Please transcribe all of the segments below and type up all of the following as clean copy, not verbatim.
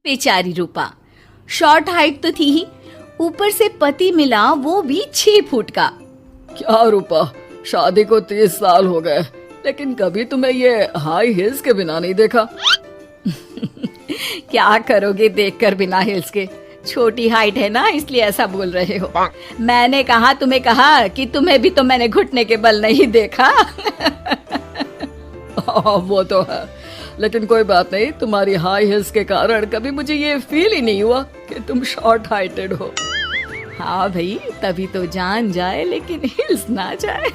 बेचारी रूपा, short height तो थी ही, ऊपर से पति मिला वो भी 6 फुट का। क्या रूपा, शादी को 30 साल हो गए, लेकिन कभी तुम्हें ये हाई हील्स के बिना नहीं देखा। क्या करोगे देखकर बिना हिल्स के, छोटी हाइट है ना इसलिए ऐसा बोल रहे हो। मैंने कहा तुम्हें कहा कि तुम्हें भी तो मैंने घुटने के बल नहीं देखा। वो तो है, लेकिन कोई बात नहीं, तुम्हारी हाई हील्स के कारण कभी मुझे ये फील ही नहीं हुआ कि तुम शॉर्ट हाइटेड हो। हाँ भाई, तभी तो जान जाए लेकिन हिल्स ना जाए।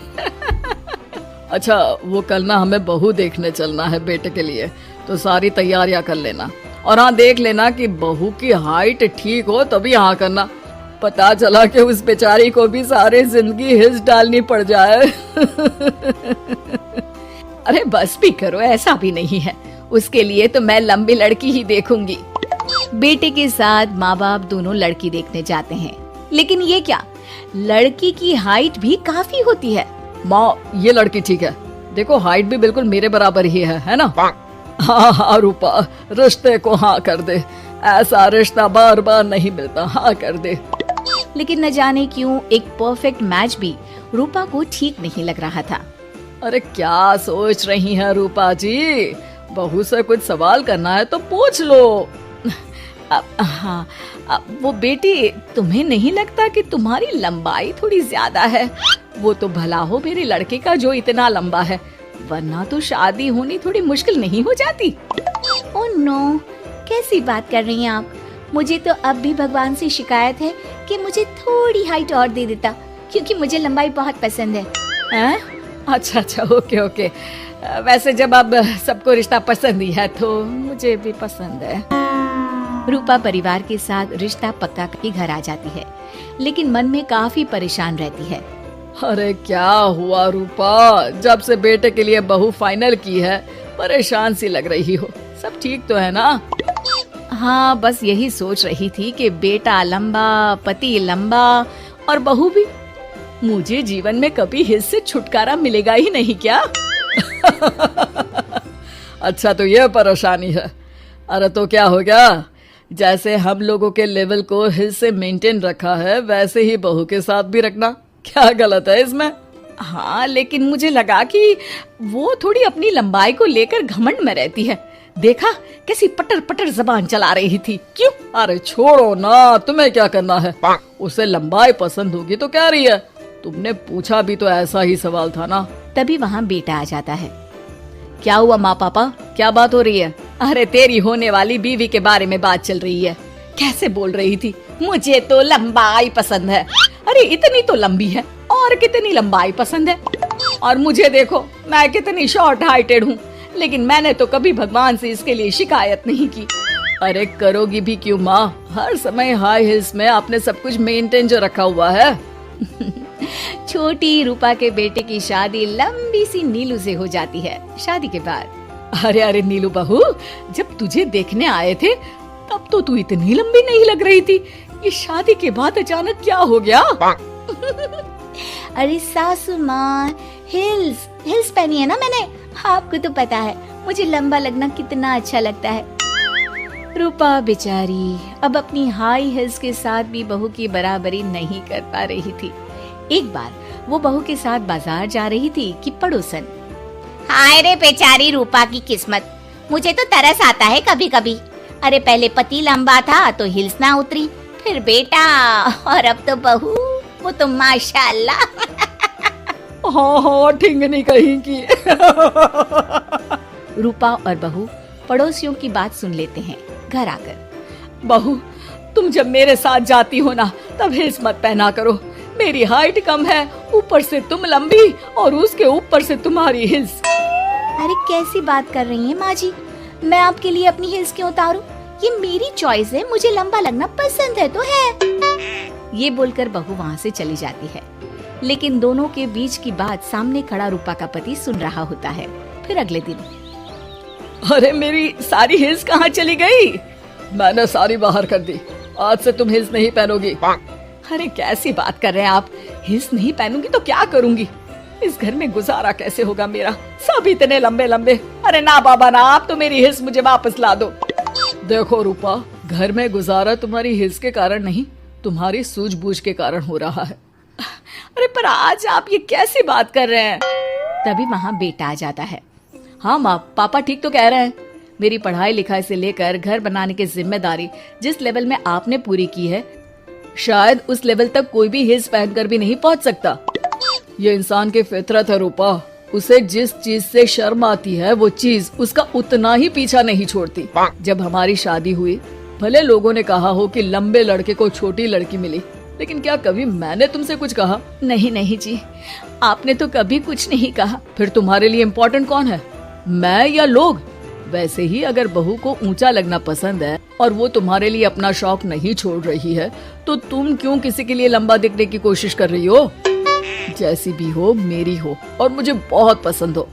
अच्छा, वो कल ना हमें बहू देखने चलना है बेटे के लिए, तो सारी तैयारियां कर लेना। और हाँ, देख लेना कि बहू की हाइट ठीक हो तभी हाँ करना। पता चला कि उस बेचारी को भी सारी जिंदगी हिल्स डालनी पड़ जाए। अरे बस भी करो, ऐसा भी नहीं है, उसके लिए तो मैं लंबी लड़की ही देखूंगी। बेटे के साथ माँ बाप दोनों लड़की देखने जाते हैं, लेकिन ये क्या, लड़की की हाइट भी काफी होती है। माँ, ये लड़की ठीक है, देखो हाइट भी बिल्कुल मेरे बराबर ही है ना। हाँ हाँ रूपा, रिश्ते को हाँ कर दे, ऐसा रिश्ता बार बार नहीं मिलता, हाँ कर दे। लेकिन न जाने क्यों एक परफेक्ट मैच भी रूपा को ठीक नहीं लग रहा था। अरे क्या सोच रही हैं रूपा जी, बहू से कुछ सवाल करना है तो पूछ लो। हाँ, वो बेटी, तुम्हें नहीं लगता कि तुम्हारी लंबाई थोड़ी ज्यादा है? वो तो भला हो मेरे लड़के का जो इतना लंबा है, वरना तो शादी होनी थोड़ी मुश्किल नहीं हो जाती। ओह नो, कैसी बात कर रही हैं आप? मुझे तो अब भी भगवान से शिकायत है कि मुझे थोड़ी हाइट और दे देता, क्योंकि मुझे लंबाई बहुत पसंद है। हैं? अच्छा, ओके। वैसे जब अब सबको रिश्ता पसंद ही है तो मुझे भी पसंद है। रूपा परिवार के साथ रिश्ता पक्का करके घर आ जाती है, लेकिन मन में काफी परेशान रहती है। अरे क्या हुआ रूपा, जब से बेटे के लिए बहू फाइनल की है परेशान सी लग रही हो, सब ठीक तो है ना? हाँ, बस यही सोच रही थी कि बेटा लंबा, पति लंबा और बहू भी। मुझे जीवन में कभी हिल्स से छुटकारा मिलेगा ही नहीं क्या? अच्छा, तो ये परेशानी है। अरे तो क्या हो गया, जैसे हम लोगों के लेवल को हिल्स से मेंटेन रखा है वैसे ही बहू के साथ भी रखना, क्या गलत है इसमें? हाँ, लेकिन मुझे लगा कि वो थोड़ी अपनी लंबाई को लेकर घमंड में रहती है। देखा कैसी पटर पटर जबान चला रही थी। क्यों? अरे छोड़ो ना, तुम्हें क्या करना है, उसे लंबाई पसंद होगी तो क्या रही है, तुमने पूछा भी तो ऐसा ही सवाल था ना। तभी वहाँ बेटा आ जाता है। क्या हुआ माँ पापा, क्या बात हो रही है? अरे तेरी होने वाली बीवी के बारे में बात चल रही है। कैसे बोल रही थी, मुझे तो लंबाई पसंद है। अरे इतनी तो लंबी है, और कितनी लंबाई पसंद है? और मुझे देखो, मैं कितनी शॉर्ट हाइटेड हूँ, लेकिन मैंने तो कभी भगवान से इसके लिए शिकायत नहीं की। अरे करोगी भी क्यों माँ, हर समय हाई हिल्स में आपने सब कुछ मेंटेन जो रखा हुआ है। छोटी रूपा के बेटे की शादी लंबी सी नीलू से हो जाती है शादी के बाद। अरे नीलू बहू, जब तुझे देखने आए थे तब तो तू इतनी लंबी नहीं लग रही थी, ये शादी के बाद अचानक क्या हो गया? अरे सासू माँ, हिल्स पहनी है ना मैंने, आपको तो पता है मुझे लंबा लगना कितना अच्छा लगता है। रूपा बेचारी अब अपनी हाई हिल्स के साथ भी बहू की बराबरी नहीं कर पा रही थी। एक बार वो बहू के साथ बाजार जा रही थी कि पड़ोसन, हाय रे बेचारी रूपा की किस्मत, मुझे तो तरस आता है कभी कभी। अरे पहले पति लंबा था तो हिल्स ना उतरी, फिर बेटा, और अब तो बहू, वो तो माशाल्लाह। हाँ, ठिंगनी कहीं की। रूपा और बहू पड़ोसियों की बात सुन लेते हैं घर आकर। बहू, तुम जब मेरे साथ जाती हो ना तब हिल्स मत पहना करो, मेरी हाइट कम है, ऊपर से तुम लंबी और उसके ऊपर से तुम्हारी हिल्स। अरे कैसी बात कर रही हैं माँ जी, मैं आपके लिए अपनी हिल्स क्यों उतारूं? ये मेरी चॉइस है, मुझे लंबा लगना पसंद है तो है। ये बोलकर बहू वहाँ से चली जाती है, लेकिन दोनों के बीच की बात सामने खड़ा रूपा का पति सुन रहा होता है। फिर अगले दिन, अरे मेरी सारी हिल्स कहाँ चली गई? मैंने सारी बाहर कर दी, आज से तुम हिल्स नहीं पहनोगी। अरे कैसी बात कर रहे हैं आप, हिल्स नहीं पहनूंगी तो क्या करूंगी? इस घर में गुजारा कैसे होगा मेरा, सब इतने लंबे लंबे। अरे ना बाबा ना, आप तो मेरी हिल्स मुझे वापस ला दो। देखो रूपा, घर में गुजारा तुम्हारी हिल्स के कारण नहीं, तुम्हारी सूझबूझ के कारण हो रहा है। अरे पर आज आप ये कैसी बात कर रहे हैं? तभी वहाँ बेटा आ जाता है। हाँ माँ, पापा ठीक तो कह रहे हैं। मेरी पढ़ाई लिखाई से लेकर घर बनाने की जिम्मेदारी जिस लेवल में आपने पूरी की है, शायद उस लेवल तक कोई भी हिल्स पहनकर भी नहीं पहुँच सकता। ये इंसान की फितरत है रूपा। उसे जिस चीज से शर्म आती है वो चीज उसका उतना ही पीछा नहीं छोड़ती। जब हमारी शादी हुई, भले लोगों ने कहा हो कि लंबे लड़के को छोटी लड़की मिली, लेकिन क्या कभी मैंने तुमसे कुछ कहा? नहीं नहीं जी, आपने तो कभी कुछ नहीं कहा। फिर तुम्हारे लिए इम्पोर्टेंट कौन है, मैं या लोग? वैसे ही अगर बहू को ऊंचा लगना पसंद है और वो तुम्हारे लिए अपना शौक नहीं छोड़ रही है, तो तुम क्यों किसी के लिए लंबा दिखने की कोशिश कर रही हो? जैसी भी हो, मेरी हो और मुझे बहुत पसंद हो।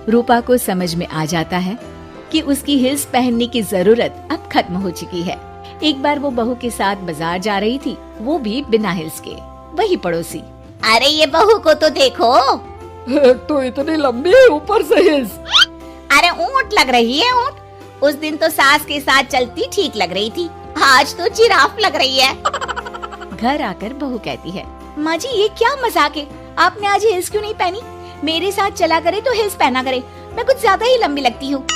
रूपा को समझ में आ जाता है कि उसकी हिल्स पहनने की जरूरत अब खत्म हो चुकी है। एक बार वो बहू के साथ बाजार जा रही थी, वो भी बिना हिल्स के। वही पड़ोसी, अरे ये बहू को तो देखो, तो इतनी लंबी है, ऊपर से हिल्स। अरे ऊंट लग रही है ऊंट। उस दिन तो सास के साथ चलती ठीक लग रही थी, आज तो जिराफ लग रही है। घर आकर बहू कहती है, माँ जी ये क्या मजाक है, आपने आज हिल्स क्यों नहीं पहनी? मेरे साथ चला करे तो हिल्स पहना करे, मैं कुछ ज्यादा ही लंबी लगती हूँ।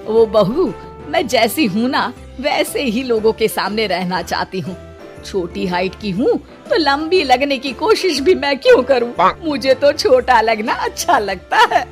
वो बहू, मैं जैसी हूँ ना वैसे ही लोगों के सामने रहना चाहती हूँ। छोटी हाइट की हूँ तो लंबी लगने की कोशिश भी मैं क्यों करूँ? मुझे तो छोटा लगना अच्छा लगता है।